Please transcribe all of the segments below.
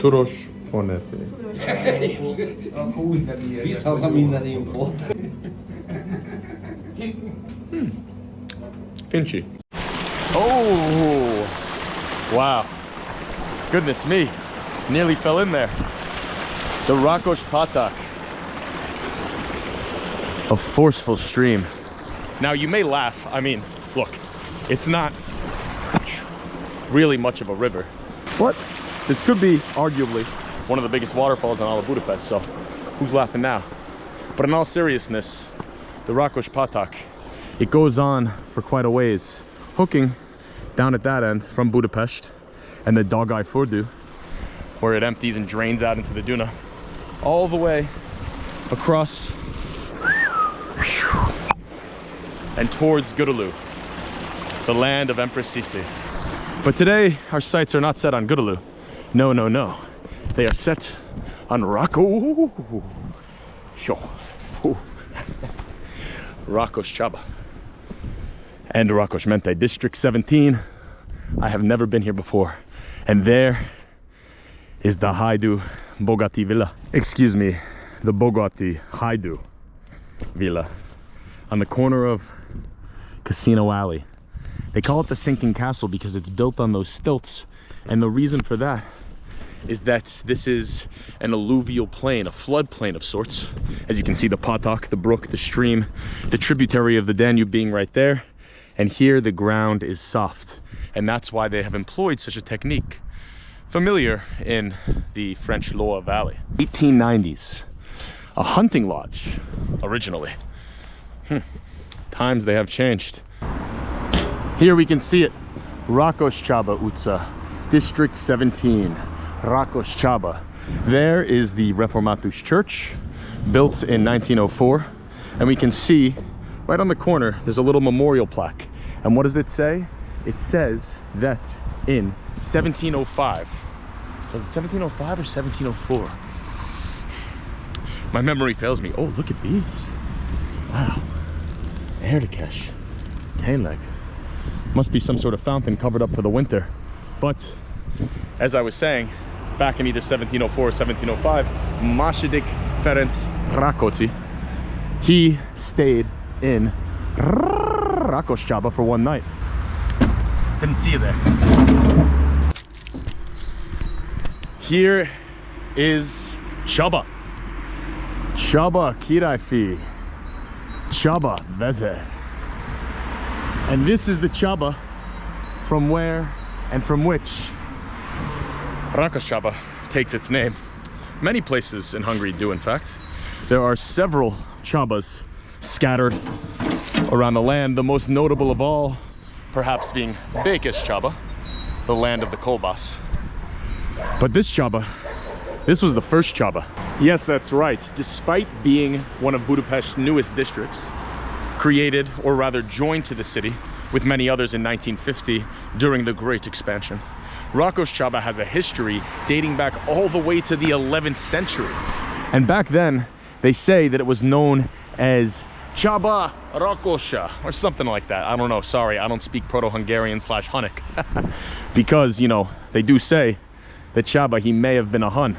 Turos foneti. Akkor úgy nem ilyen. Visz haza minden infót. Finchy. Oh! Wow. Goodness me. Nearly fell in there. The Rakos Patak. A forceful stream. Now you may laugh. I mean, look, it's not really much of a river. But this could be arguably one of the biggest waterfalls in all of Budapest, so who's laughing now? But in all seriousness, the Rakos Patak, it goes on for quite a ways, hooking down at that end from Budapest and the Dogai Furdu, where it empties and drains out into the Duna, all the way across and towards Gudulu, the land of Empress Sisi. But today, our sights are not set on Gudulu. No, no, no. They are set on Rakoscsaba and Rakosmente, District 17. I have never been here before. And there is the Haidu Bogati Villa. Excuse me, the Bogati Haidu Villa on the corner of Casino Alley. They call it the sinking castle because it's built on those stilts, and the reason for that is that this is an alluvial plain, a floodplain of sorts. As you can see, the Patak, the brook, the stream, the tributary of the Danube being right there, and here the ground is soft, and that's why they have employed such a technique familiar in the French Loire Valley. 1890s, a hunting lodge originally. Times they have changed. Here we can see it, Rakoscsaba Utca, District 17, Rakoscsaba. There is the Reformatus Church, built in 1904, and we can see right on the corner there's a little memorial plaque. And what does it say? It says that in 1705, was it 1705 or 1704? My memory fails me. Oh, look at these. Wow. Erdekesh, Tainleg. Must be some sort of fountain covered up for the winter. But as I was saying, back in either 1704 or 1705, Második Ferenc Rákóczi, he stayed in Rakoscsaba for one night. Didn't see you there. Here is Chaba. Chaba Kiraifi. Chaba Veze. And this is the Chaba from where and from which Rakoscsaba takes its name. Many places in Hungary do, in fact. There are several Chabas scattered around the land, the most notable of all perhaps being Csaba, the land of the Kolbas. But this Chaba, this was the first Chaba. Yes, that's right. Despite being one of Budapest's newest districts, created, or rather joined to the city with many others in 1950 during the Great Expansion, Rakoscsaba has a history dating back all the way to the 11th century. And back then, they say that it was known as Chaba Rakosha, or something like that. I don't know, sorry, I don't speak Proto-Hungarian/Hunnic. Because, you know, they do say that Chaba, he may have been a Hun.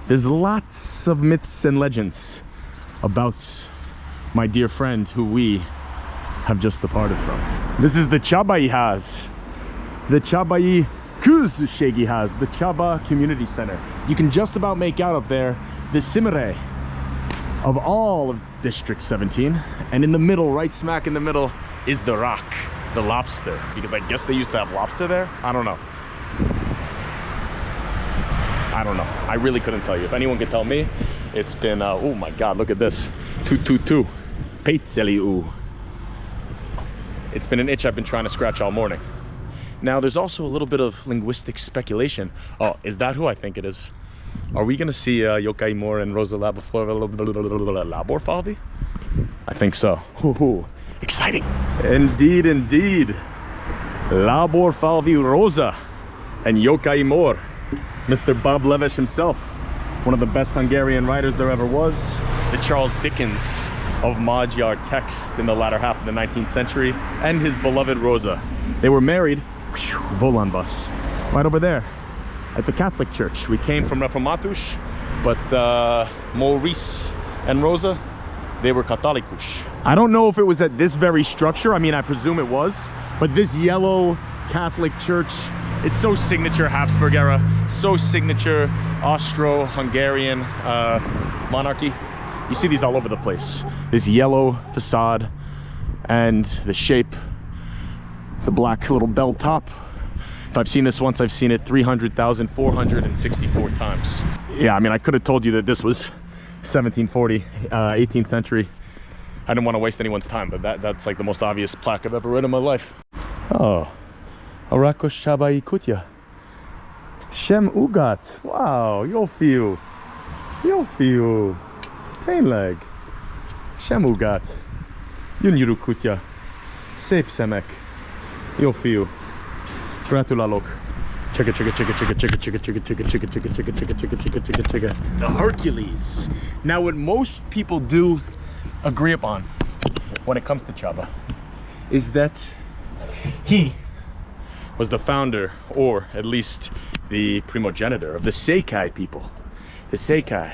There's lots of myths and legends about my dear friend who we have just departed from. This is the Chaba has. The Chaba Kuzshegi has, the Chaba Community Center. You can just about make out up there the Simere of all of District 17. And in the middle, right smack in the middle, is the Rak, the lobster. Because I guess they used to have lobster there? I don't know. I don't know. I really couldn't tell you. If anyone could tell me, it's been, oh my God, look at this. 222. Peitzeliu. It's been an itch I've been trying to scratch all morning. Now, there's also a little bit of linguistic speculation. Oh, is that who I think it is? Are we gonna see Yokai Moore and Rosa Laborfalvi? I think so. Ooh, exciting. Indeed, indeed. Laborfalvi Rosa and Yokai Moore. Mr. Bob Levish himself, one of the best Hungarian writers there ever was. The Charles Dickens of Magyar text in the latter half of the 19th century, and his beloved Rosa. They were married, Volan bus, right over there. at the Catholic Church. We came from Reformatus, but Maurice and Rosa, they were Catholicus. I don't know if it was at this very structure. I mean, I presume it was, but this yellow Catholic church, it's so signature Habsburg era, so signature Austro-Hungarian monarchy. You see these all over the place. This yellow facade and the shape, the black little bell top. If I've seen this once, I've seen it 300,464 times. Yeah, I mean, I could have told you that this was 1740, 18th century. I didn't want to waste anyone's time, but that's like the most obvious plaque I've ever read in my life. Oh, a Rakoscsaba Kutya. Shem Ugat. Wow, jó fiú. Jó fiú. Tényleg. Shem Ugat. Gyönyörű kutya. Szép szemek. Jó fiú. Gratulálok. Chigga, chigga, chigga, chigga, chigga, chigga, chigga, chigga, chigga, chigga, chigga, chigga, chigga, chigga, chigga, chigga. The Hercules. Now, what most people do agree upon when it comes to Chaba is that he was the founder, or at least the primogenitor, of the Szekély people. The Szekély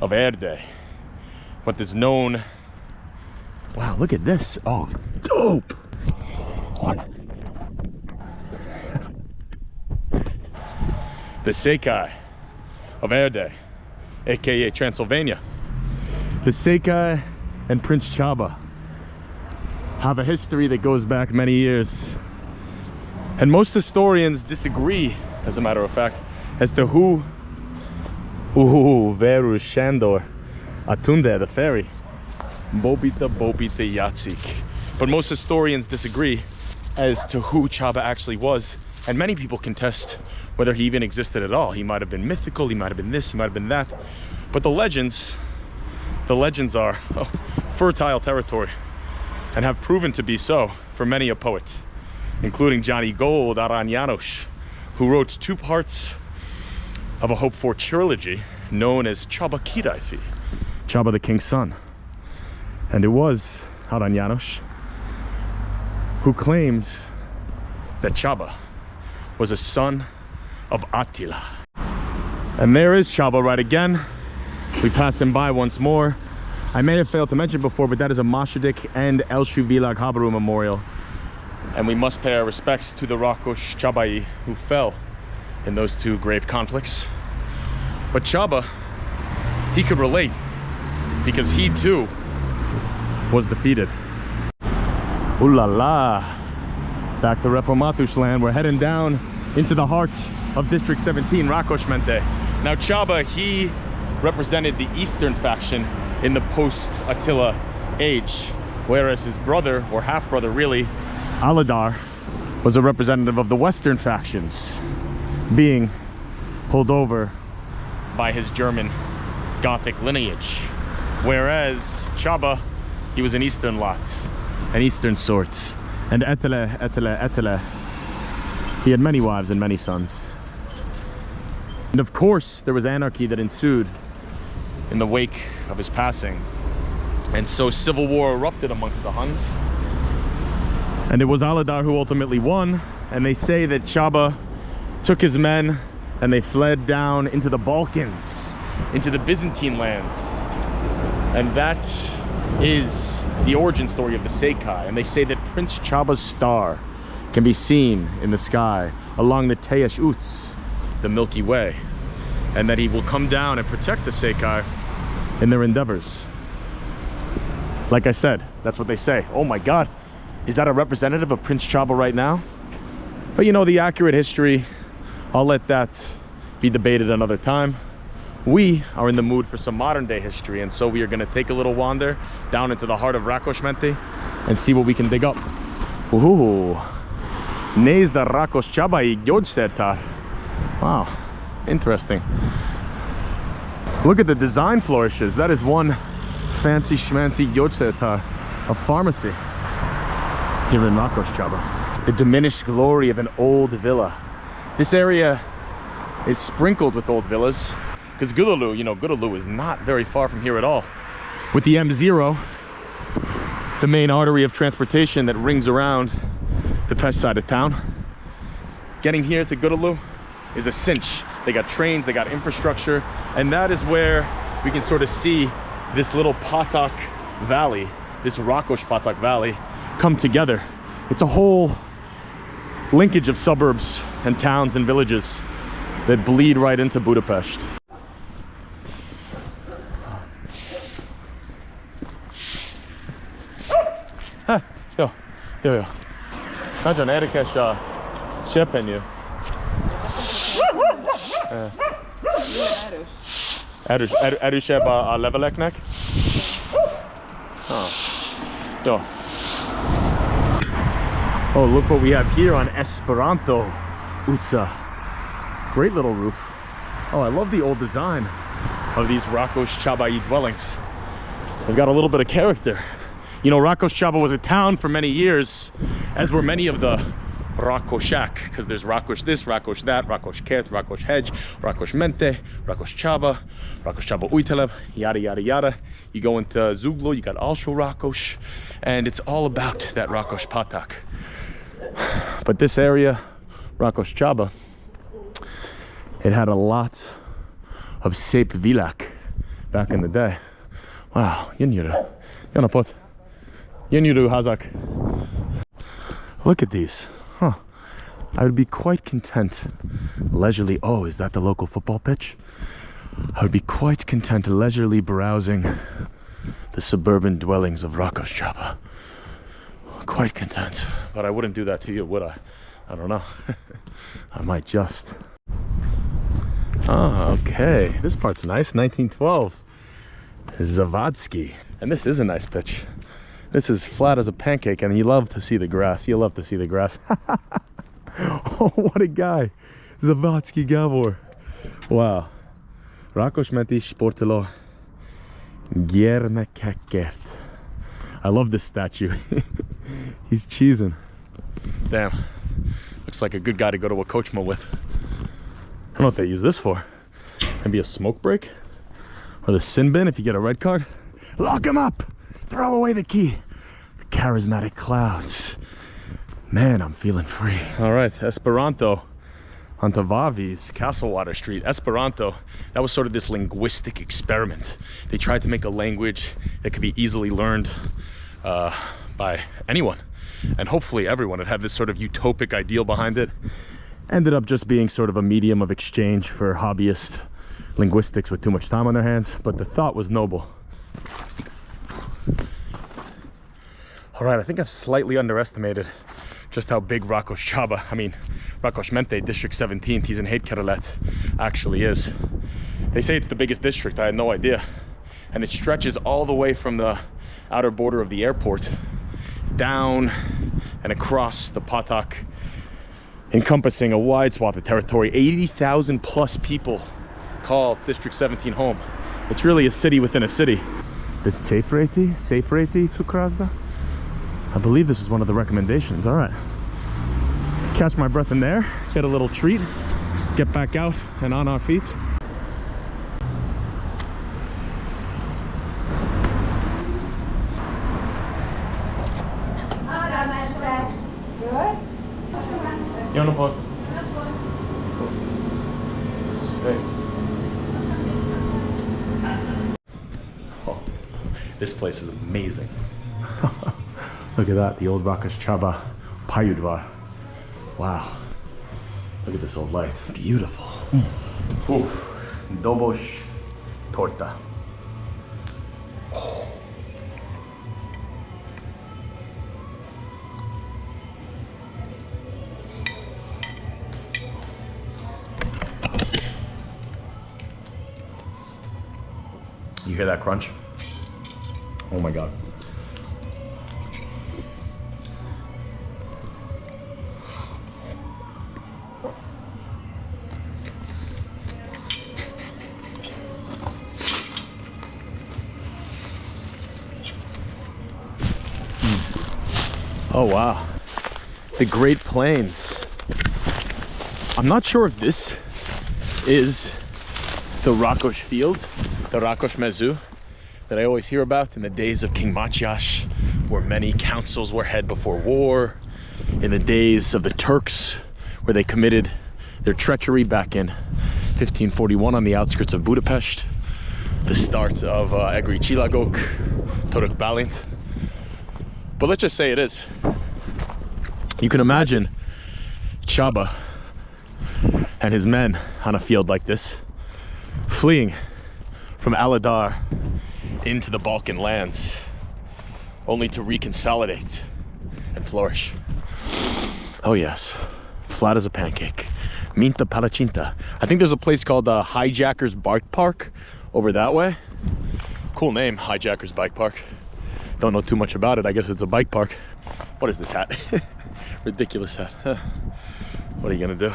of Erdély. What is known... Wow, look at this. Oh, dope! The Szekély of Erdély, aka Transylvania. The Szekély and Prince Chaba have a history that goes back many years. And most historians disagree, as a matter of fact, as to who Veru Shandor Atunde, the ferry. Bobita Yatsik. But most historians disagree as to who Chaba actually was. And many people contest whether he even existed at all. He might have been mythical, he might have been this, he might have been that. But the legends are fertile territory and have proven to be so for many a poet, including Johnny Gold, Aran János, who wrote 2 parts of a hoped-for trilogy known as Chaba Királyfi, Chaba the King's Son. And it was Aran János who claimed that Chaba was a son of Attila. And there is Chaba right again. We pass him by once more. I may have failed to mention before, but that is a Második and első világháború memorial. And we must pay our respects to the Rakoscsaba who fell in those 2 grave conflicts. But Chaba, he could relate because he too was defeated. Ooh la la. Back to Reformatus land. We're heading down into the heart of District 17, Rakosmente. Now Chaba, he represented the eastern faction in the post-Attila age, whereas his brother, or half-brother really, Aladar, was a representative of the western factions, being pulled over by his German Gothic lineage. Whereas Chaba, he was an eastern lot, an eastern sort. And Attila, he had many wives and many sons. And of course, there was anarchy that ensued in the wake of his passing. And so civil war erupted amongst the Huns. And it was Aladar who ultimately won. And they say that Chaba took his men and they fled down into the Balkans, into the Byzantine lands. And that is the origin story of the Szekély. And they say that Prince Chaba's star can be seen in the sky along the Teljes út, the Milky Way, and that he will come down and protect the Szekély in their endeavors. Like I said, that's what they say. Oh my God, is that a representative of Prince Chaba right now? But you know, the accurate history, I'll let that be debated another time. We are in the mood for some modern day history, and so we are going to take a little wander down into the heart of Rakosmente and see what we can dig up. Ooh, Nézd a Rakoscsabai gyógyszertár. Wow, interesting. Look at the design flourishes. That is one fancy schmancy gyógyszertár, a pharmacy here in Rakoscsaba. The diminished glory of an old villa. This area is sprinkled with old villas because Gülulu, you know, Gülulu is not very far from here at all. With the M0, the main artery of transportation that rings around the Pest side of town. Getting here to Gülulu is a cinch. They got trains, they got infrastructure, and that is where we can sort of see this little Patak Valley, this Rakos Patak Valley, come together. It's a whole linkage of suburbs and towns and villages that bleed right into Budapest. Jó. Nagyon érdekes a serpenyő. Erősebb a leveleknek. Jó. Oh, look what we have here on Esperanto Utca. Great little roof. Oh, I love the old design of these Rakoscsaba dwellings. They've got a little bit of character. You know, Rakoscsaba was a town for many years, as were many of the Rakosak, because there's Rakos this, Rakos that, Rakosket, Rakoshegy, Rakosmente, Rakoscsaba, Rakoscsaba ujtelep, yada yada yada. You go into Zuglo, you got also Rakos, and it's all about that Rakos Patak. But this area, Rakoscsaba, it had a lot of szép vilák back in the day. Wow, gyönyörű. Janapot. Gyönyörű házak. Look at these. Huh. I would be quite content leisurely. Oh, is that the local football pitch? I would be quite content leisurely browsing the suburban dwellings of Rakoscsaba. Quite content. But I wouldn't do that to you, would I? I don't know. I might just. Ah, okay. This part's nice. 1912. Zdravski. And this is a nice pitch. This is flat as a pancake, and you love to see the grass. You love to see the grass. Oh, what a guy. Zdravski Gabor. Wow. Rakosmenti sportoló gyermekekért. I love this statue. He's cheesing. Damn. Looks like a good guy to go to a kochma with. I don't know what they use this for. Maybe a smoke break? Or the sin bin if you get a red card? Lock him up! Throw away the key. The charismatic clouds. Man, I'm feeling free. All right, Esperanto. Antavavi's Castlewater Street. Esperanto, that was sort of this linguistic experiment. They tried to make a language that could be easily learned by anyone. And hopefully everyone. It had this sort of utopic ideal behind it. Ended up just being sort of a medium of exchange for hobbyist linguistics with too much time on their hands, but the thought was noble. All right, I think I've slightly underestimated just how big Rakoscsaba, I mean, Rakosmente, District 17, Tizenhétkerület actually is. They say it's the biggest district. I had no idea. And it stretches all the way from the outer border of the airport down and across the Patak, encompassing a wide swath of territory. 80,000 plus people call District 17 home. It's really a city within a city. The Sepreti Sukrazda? I believe this is one of the recommendations. All right. Catch my breath in there, get a little treat, get back out and on our feet. Oh, this place is amazing. Look at that, the old Rakoscsaba pályaudvar. Wow. Look at this old light. Beautiful. Dobos Torta. Oh. You hear that crunch? Oh my God. Oh wow, the Great Plains. I'm not sure if this is the Rakos field, the Rakos Mezu, that I always hear about in the days of King Matyas, where many councils were held before war, in the days of the Turks, where they committed their treachery back in 1541 on the outskirts of Budapest, the start of Egri Csillagok, Török Bálint. But let's just say it is. You can imagine Csaba and his men on a field like this, fleeing from Aladar into the Balkan lands, only to reconsolidate and flourish. Oh yes, flat as a pancake. Minta palacinta. I think there's a place called Hijackers Bike Park over that way. Cool name, Hijackers Bike Park. Don't know too much about it. I guess it's a bike park. What is this hat? Ridiculous hat. What are you gonna do?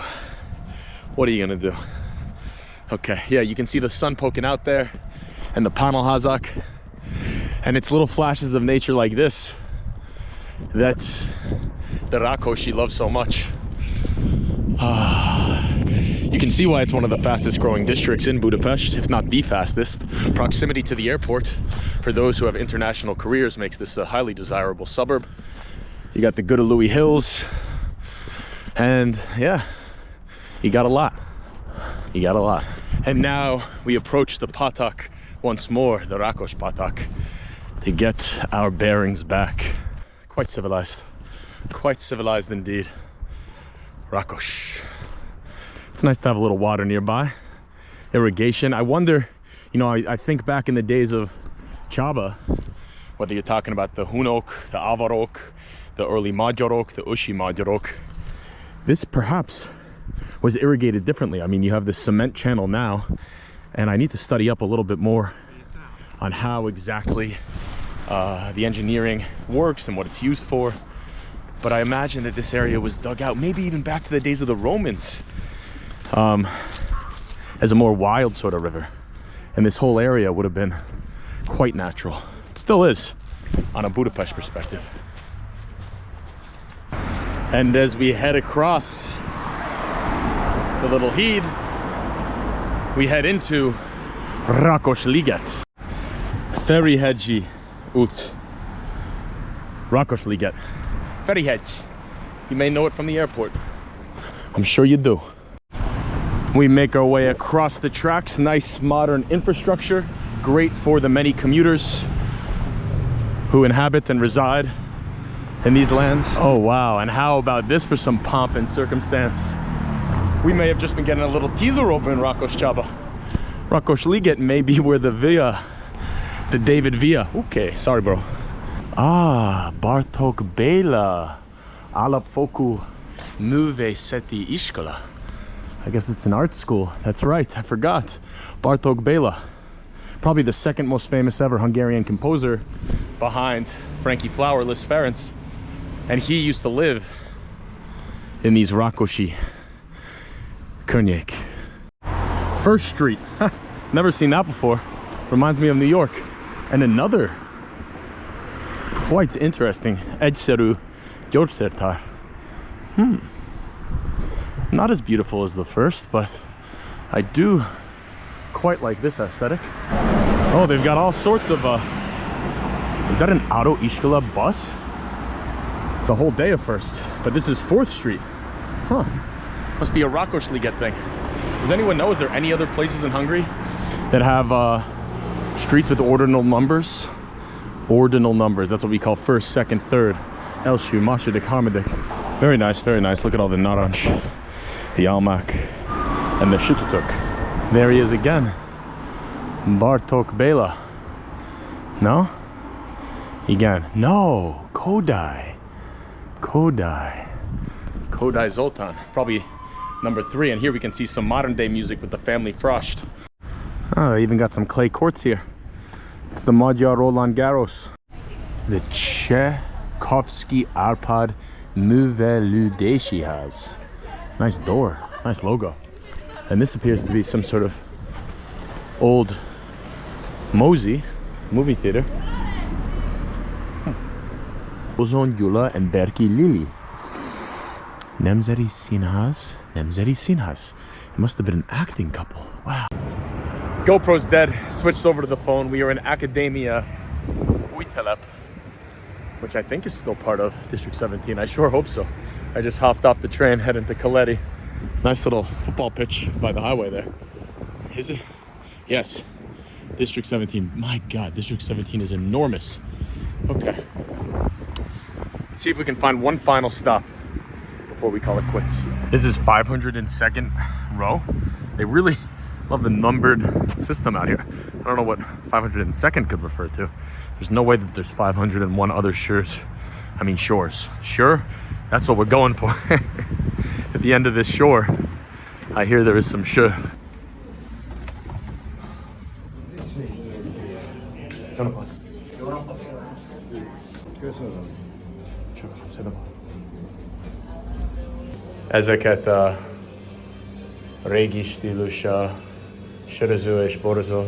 What are you gonna do? Okay, yeah, you can see the sun poking out there and the panel hazak. And it's little flashes of nature like this that the Rakos love so much. You can see why it's one of the fastest growing districts in Budapest, if not the fastest. Proximity to the airport for those who have international careers makes this a highly desirable suburb. You got the Guadalupe Hills, and yeah, you got a lot. You got a lot. And now we approach the Patak once more, the Rakos Patak, to get our bearings back. Quite civilized indeed. Rakos. It's nice to have a little water nearby. Irrigation. I wonder, you know, I think back in the days of Csaba, whether you're talking about the Hunok, the Avarok, the early Magyarok, the Usi Magyarok, this perhaps was irrigated differently. I mean, you have this cement channel now, and I need to study up a little bit more on how exactly the engineering works and what it's used for. But I imagine that this area was dug out, maybe even back to the days of the Romans, as a more wild sort of river. And this whole area would have been quite natural. It still is, on a Budapest perspective. And as we head across the little heed, we head into Rakosliget. Ferihegyi út. Rakosliget. Ferihegy. You may know it from the airport. I'm sure you do. We make our way across the tracks. Nice modern infrastructure. Great for the many commuters who inhabit and reside in these lands. Oh wow, and how about this for some pomp and circumstance? We may have just been getting a little teaser over in Rakoscsaba. Rakosliget may be where the David Via. Okay, sorry bro. Ah, Bartók Béla. Alapfokú Művészeti Iskola. I guess it's an art school. That's right, I forgot. Bartók Béla. Probably the second most famous ever Hungarian composer behind Frankie Flower, Liszt Ferenc. And he used to live in these Rakosi környék. First Street. Never seen that before. Reminds me of New York. And another quite interesting egyszerű gyógyszertár. Not as beautiful as the first, but I do quite like this aesthetic. Oh, they've got all sorts of is that an auto iskola bus? It's a whole day of firsts, but this is 4th Street. Huh. Must be a Rakosliget thing. Does anyone know, is there any other places in Hungary that have streets with ordinal numbers? Ordinal numbers, that's what we call first, second, third. Első, második, harmadik. Very nice, very nice. Look at all the narancs, the almak, and the sütőtök. There he is again. Bartók Béla. No? Again. No, Kodai. Kodai Zoltán. Probably number 3. And here we can see some modern day music with the family Frost. Oh, I even got some clay courts here. It's the Magyar Roland Garros. The Tchaikovsky Arpad Művelődési Ház. Nice door, nice logo. And this appears to be some sort of old Mosey movie theater. Ozon Gyula and Berki Lili. Nemzeti Színház. Nemzeti Színház. It must have been an acting couple. Wow. GoPro's dead. Switched over to the phone. We are in Akademia Ujtelep, which I think is still part of District 17. I sure hope so. I just hopped off the train heading to Kaleti. Nice little football pitch by the highway there. Is it? Yes. District 17. My God, District 17 is enormous. Okay. Let's see if we can find one final stop before we call it quits. This is 502nd row. They really love the numbered system out here. I don't know what 502nd could refer to. There's no way that there's 501 other shores. Sure? That's what we're going for. At the end of this shore, I hear there is some sure. Ezeket a régi stílusú söröző és borzó.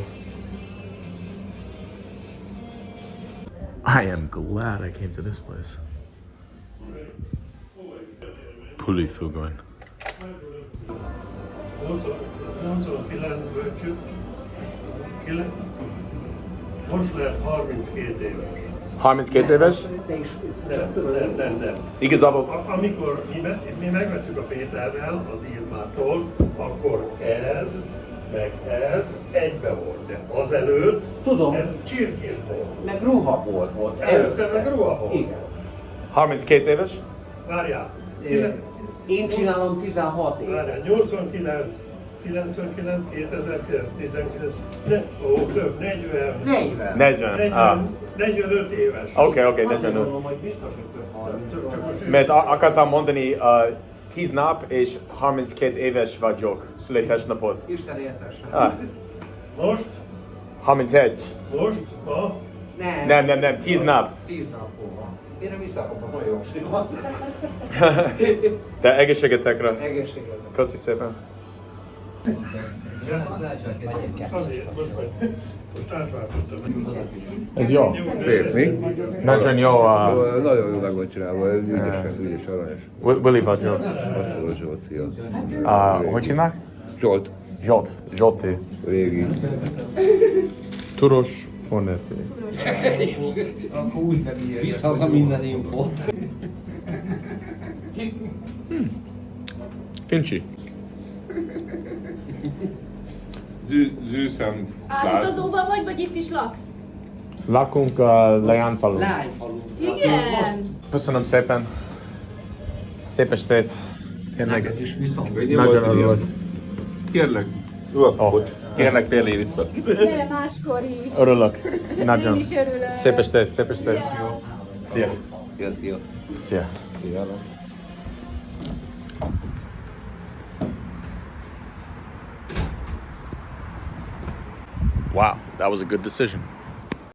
I am glad I came to this place. Pulifugon. 89-ből most lehet 32 éves. 32 éves? Nem. Igazából Amikor mi megvettük a Péterrel az Ilmától, akkor ez, meg ez egybe volt. De azelőtt Tudom. ez csirkés volt. Meg ruha volt. Előtte meg ruha volt. Igen. 32 éves? Várjál. Én csinálom 16 év. Várjál, 89, 99, 2009, 19, több, 40. 40. 45 éves. Oké, Azt 45. gondolom, hogy biztos, hogy több 30. Mert akartam mondani 10 nap és 32 éves vagyok születésnapot. Isten értes. Most? 31. Most? Ma? Nem, 10 nap. 10 nap múlva. Én nem visszakapom a jóslimat. De egészségetekre. Egészségedre. Köszi szépen. Azért, most átváltottam. Ez jó. Szép, mi? Nagyon jó. Nagyon jó meg van csinálva, ügyes, aranyos. Willi vagyok. Asztalos Zsolt, szia. Hogy hívnak? Zsolt, Zsolti. régi. Turos Fonetti. Akkor úgy nem ilyen. Visz haza minden infót. Fincsi. Zűszent. Átutazóban vagy itt is laksz? Lakunk a Leánfalu. Lányfalu. Igen. Köszönöm szépen. Szép estét. Tényleg. És viszont. Nagyon örülök. Kérlek. Kérlek, térjél vissza. Gyere máskor is. Örülök. Nagyon. Én is örülök. Szép estét, szép estét. Szia. Szia. Szia. Wow, that was a good decision.